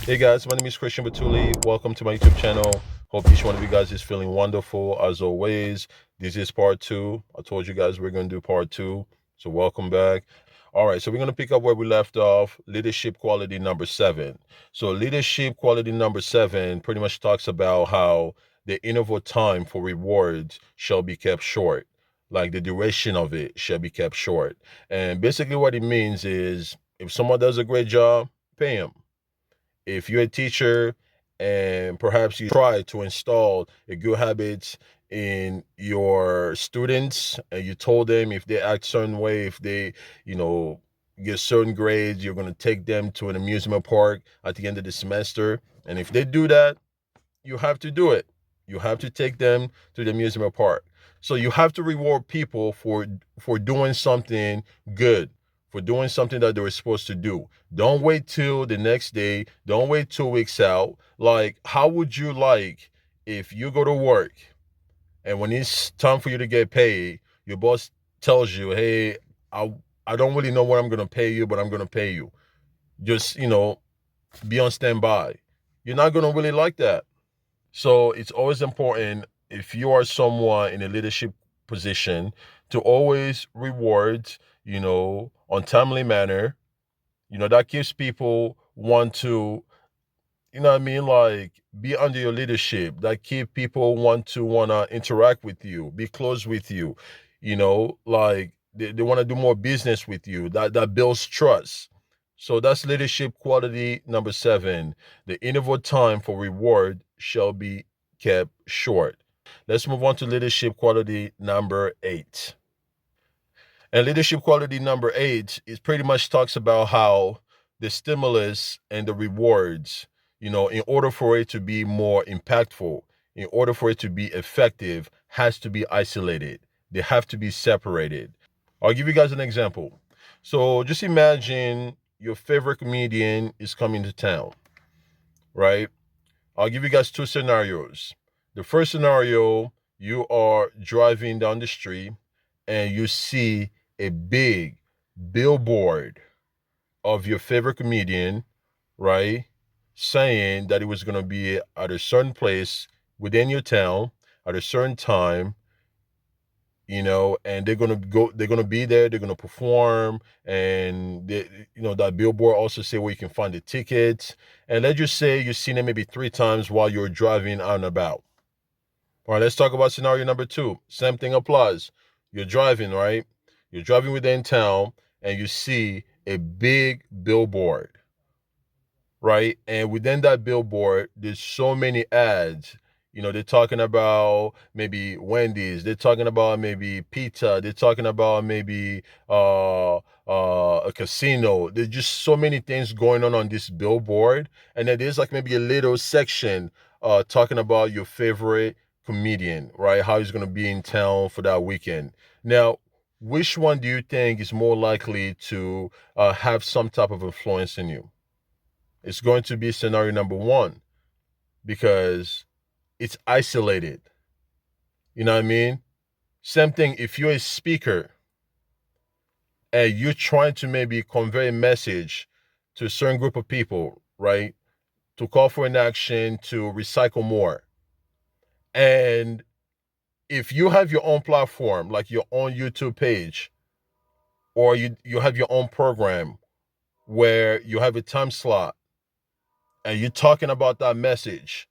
Hey guys, my name is Christian Batuli. Welcome to my YouTube channel. Hope each one of you guys is feeling wonderful as always. This is part two. I told you guys we're going to do part two, so welcome back. All right, so we're going to pick up where we left off, leadership quality number seven. So, leadership quality number seven pretty much talks about how the interval time for rewards shall be kept short, like the duration of it shall be kept short. And basically, what it means is if someone does a great job, pay them. If you're a teacher and perhaps you try to install a good habits in your students and you told them if they act certain way, if they, you know, get certain grades, you're going to take them to an amusement park at the end of the semester. And if they do that, you have to do it. You have to take them to the amusement park. So you have to reward people for doing something good, for doing something that they were supposed to do. Don't wait till the next day. Don't wait 2 weeks out. Like, how would you like if you go to work and when it's time for you to get paid, your boss tells you, "Hey, I don't really know what I'm gonna pay you, but I'm gonna pay you. Just be on standby." You're not gonna really like that. So it's always important if you are someone in a leadership position to always reward, on timely manner. That keeps people want to, what I mean, like be under your leadership. That keep people wanna interact with you, be close with you, like they want to do more business with you. That builds trust. So that's leadership quality number seven. The interval time for reward shall be kept short. Let's move on to leadership quality number eight. And leadership quality number eight is pretty much talks about how the stimulus and the rewards, in order for it to be more impactful, in order for it to be effective, has to be isolated. They have to be separated. I'll give you guys an example. So just imagine your favorite comedian is coming to town, right? I'll give you guys two scenarios. The first scenario, you are driving down the street and you see a big billboard of your favorite comedian, right? Saying that it was going to be at a certain place within your town at a certain time, and they're gonna be there, they're gonna perform, and that billboard also say where you can find the tickets. And let's just say you've seen it maybe 3 times while you're driving out and about. All right, let's talk about scenario number two. Same thing applies. You're driving, right? You're driving within town and you see a big billboard, right? And within that billboard, there's so many ads. They're talking about maybe Wendy's, they're talking about maybe pizza, they're talking about maybe a casino. There's just so many things going on this billboard. And then there's like maybe a little section talking about your favorite comedian, right? How he's gonna be in town for that weekend. Now, which one do you think is more likely to have some type of influence in you? It's going to be scenario number one because it's isolated. You know what I mean? Same thing if you're a speaker and you're trying to maybe convey a message to a certain group of people, right? To call for an action to recycle more. And if you have your own platform, like your own YouTube page, or you have your own program where you have a time slot and you're talking about that message,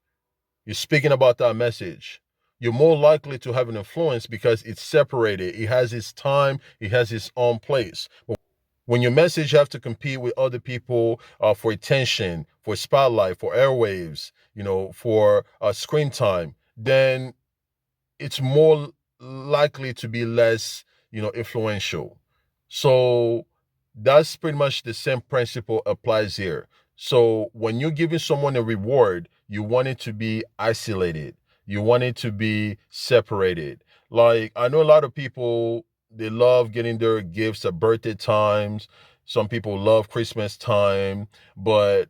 you're speaking about that message, you're more likely to have an influence because it's separated. It has its time, it has its own place. But when your message have to compete with other people for attention, for spotlight, for airwaves, for screen time, then it's more likely to be less, influential. So that's pretty much the same principle applies here. So when you're giving someone a reward, you want it to be isolated. You want it to be separated. Like I know a lot of people, they love getting their gifts at birthday times. Some people love Christmas time, but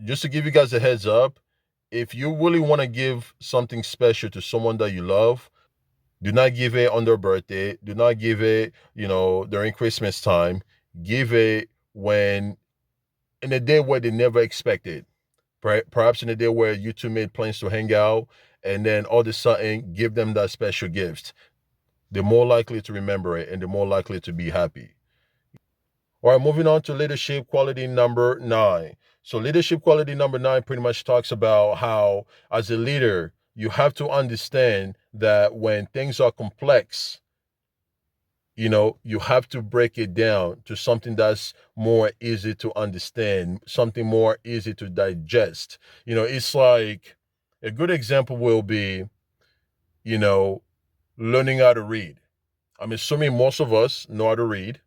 just to give you guys a heads up, if you really want to give something special to someone that you love, do not give it on their birthday. Do not give it, during Christmas time. Give it when in a day where they never expected. Perhaps in a day where you two made plans to hang out, and then all of a sudden give them that special gift. They're more likely to remember it, and they're more likely to be happy. All right, moving on to leadership quality number 9. So, leadership quality number 9 pretty much talks about how, as a leader, you have to understand that when things are complex, you have to break it down to something that's more easy to understand, something more easy to digest. It's like a good example will be, you know, learning how to read. I'm assuming most of us know how to read.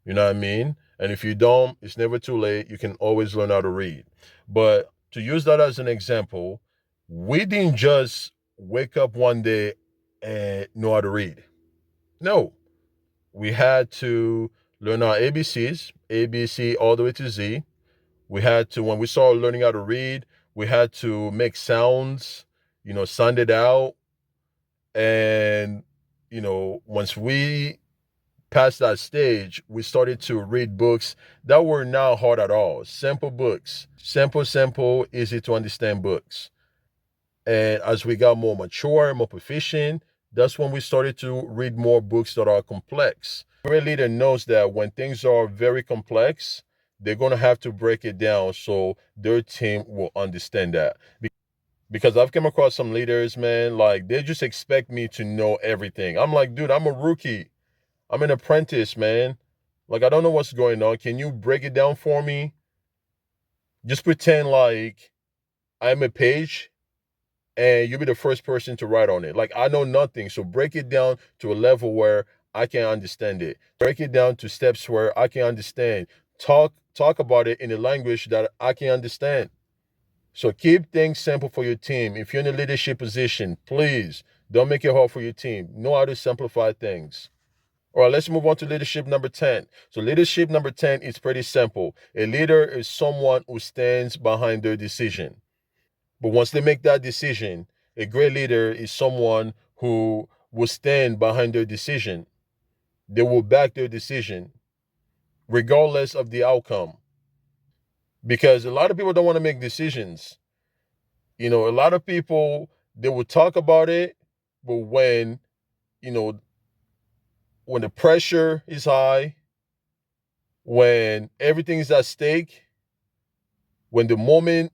You know what I mean? And if you don't, it's never too late. You can always learn how to read. But to use that as an example, we didn't just wake up one day and know how to read. No, we had to learn our ABCs, ABC all the way to Z. We had to, when we started learning how to read, we had to make sounds, sound it out. And, once we past that stage, we started to read books that were not hard at all. Simple books, simple, easy to understand books. And as we got more mature, more proficient, that's when we started to read more books that are complex. A great leader knows that when things are very complex, they're going to have to break it down so their team will understand that. Because I've come across some leaders, man, like they just expect me to know everything. I'm like, dude, I'm a rookie. I'm an apprentice, man. Like, I don't know what's going on. Can you break it down for me? Just pretend like I'm a page and you'll be the first person to write on it. Like, I know nothing. So break it down to a level where I can understand it. Break it down to steps where I can understand. Talk about it in a language that I can understand. So keep things simple for your team. If you're in a leadership position, please don't make it hard for your team. Know how to simplify things. All right, let's move on to leadership number 10. So, leadership number 10 is pretty simple. A leader is someone who stands behind their decision. But once they make that decision, a great leader is someone who will stand behind their decision. They will back their decision, regardless of the outcome. Because a lot of people don't want to make decisions. A lot of people, they will talk about it, but you know, when the pressure is high, when everything is at stake, when the moment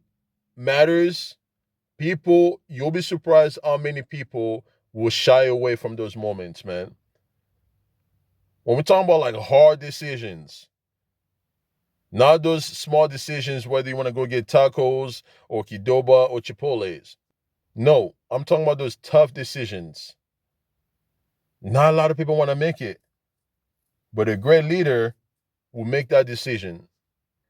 matters, you'll be surprised how many people will shy away from those moments, man. When we're talking about like hard decisions, not those small decisions, whether you want to go get tacos or Kidoba or Chipotle's. No, I'm talking about those tough decisions. Not a lot of people want to make it, but a great leader will make that decision.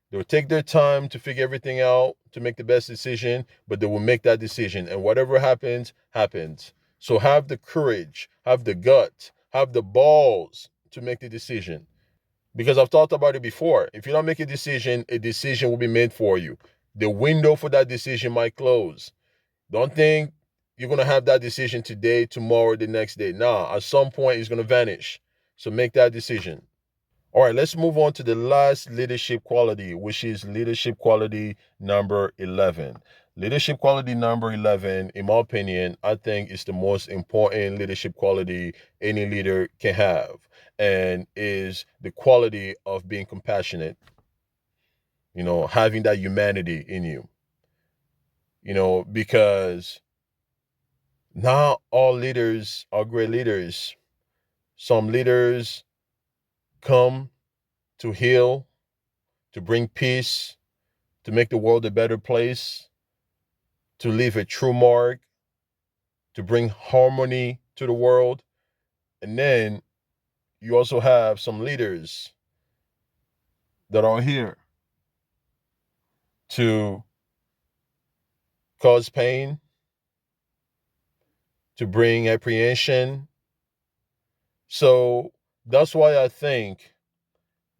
They'll take their time to figure everything out to make the best decision, but they will make that decision. And whatever happens, happens. So have the courage, have the gut, have the balls to make the decision. Because I've talked about it before. If you don't make a decision will be made for you. The window for that decision might close. Don't think you're going to have that decision today, tomorrow, the next day. Nah, at some point it's going to vanish. So make that decision. All right, let's move on to the last leadership quality, which is leadership quality number 11. Leadership quality number 11, in my opinion, I think is the most important leadership quality any leader can have, and is the quality of being compassionate, having that humanity in you, because not all leaders are great leaders. Some leaders come to heal, to bring peace, to make the world a better place, to leave a true mark, to bring harmony to the world. And then you also have some leaders that are here to cause pain, to bring apprehension. So that's why I think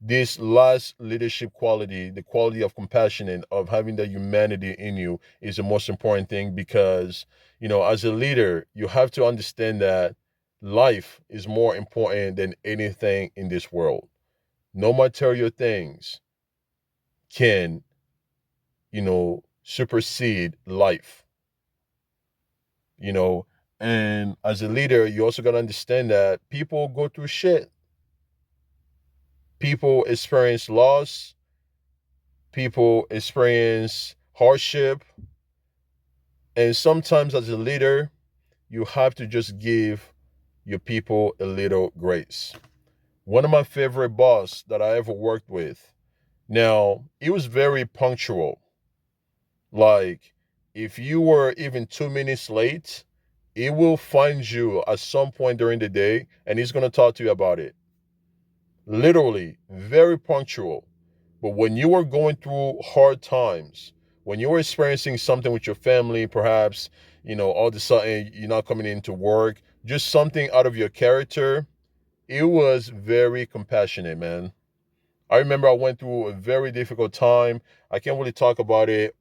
this last leadership quality, the quality of compassion and of having that humanity in you, is the most important thing. Because as a leader, you have to understand that life is more important than anything in this world. No material things can supersede life, you know. And as a leader, you also got to understand that people go through shit. People experience loss, people experience hardship, and sometimes as a leader, you have to just give your people a little grace. One of my favorite boss that I ever worked with, now, he was very punctual. Like, if you were even 2 minutes late, he will find you at some point during the day and he's going to talk to you about it. Literally, very punctual. But when you are going through hard times, when you are experiencing something with your family, perhaps, all of a sudden you're not coming into work, just something out of your character, it was very compassionate, man. I remember I went through a very difficult time. I can't really talk about it,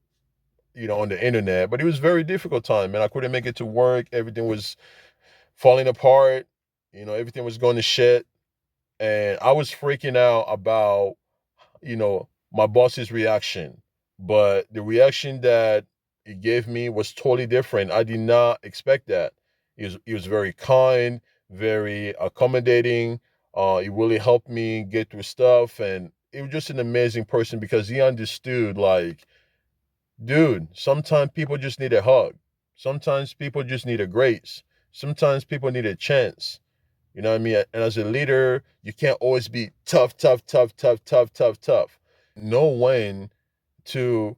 on the internet, but it was a very difficult time, man. I couldn't make it to work. Everything was falling apart. Everything was going to shit. And I was freaking out about, my boss's reaction. But the reaction that he gave me was totally different. I did not expect that. He was very kind, very accommodating. He really helped me get through stuff. And he was just an amazing person because he understood, like, dude, sometimes people just need a hug. Sometimes people just need a grace. Sometimes people need a chance. You know what I mean? And as a leader, you can't always be tough, tough, tough, tough, tough, tough, tough. Know when to,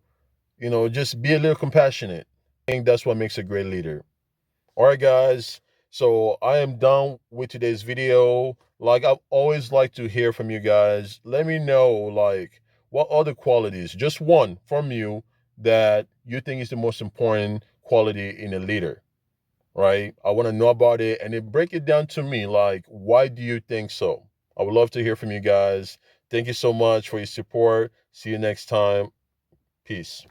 just be a little compassionate. I think that's what makes a great leader. All right, guys. So I am done with today's video. Like, I always like to hear from you guys. Let me know, like, what other qualities, just one from you, that you think is the most important quality in a leader, right? I want to know about it and then break it down to me. Like, why do you think so? I would love to hear from you guys. Thank you so much for your support. See you next time. Peace.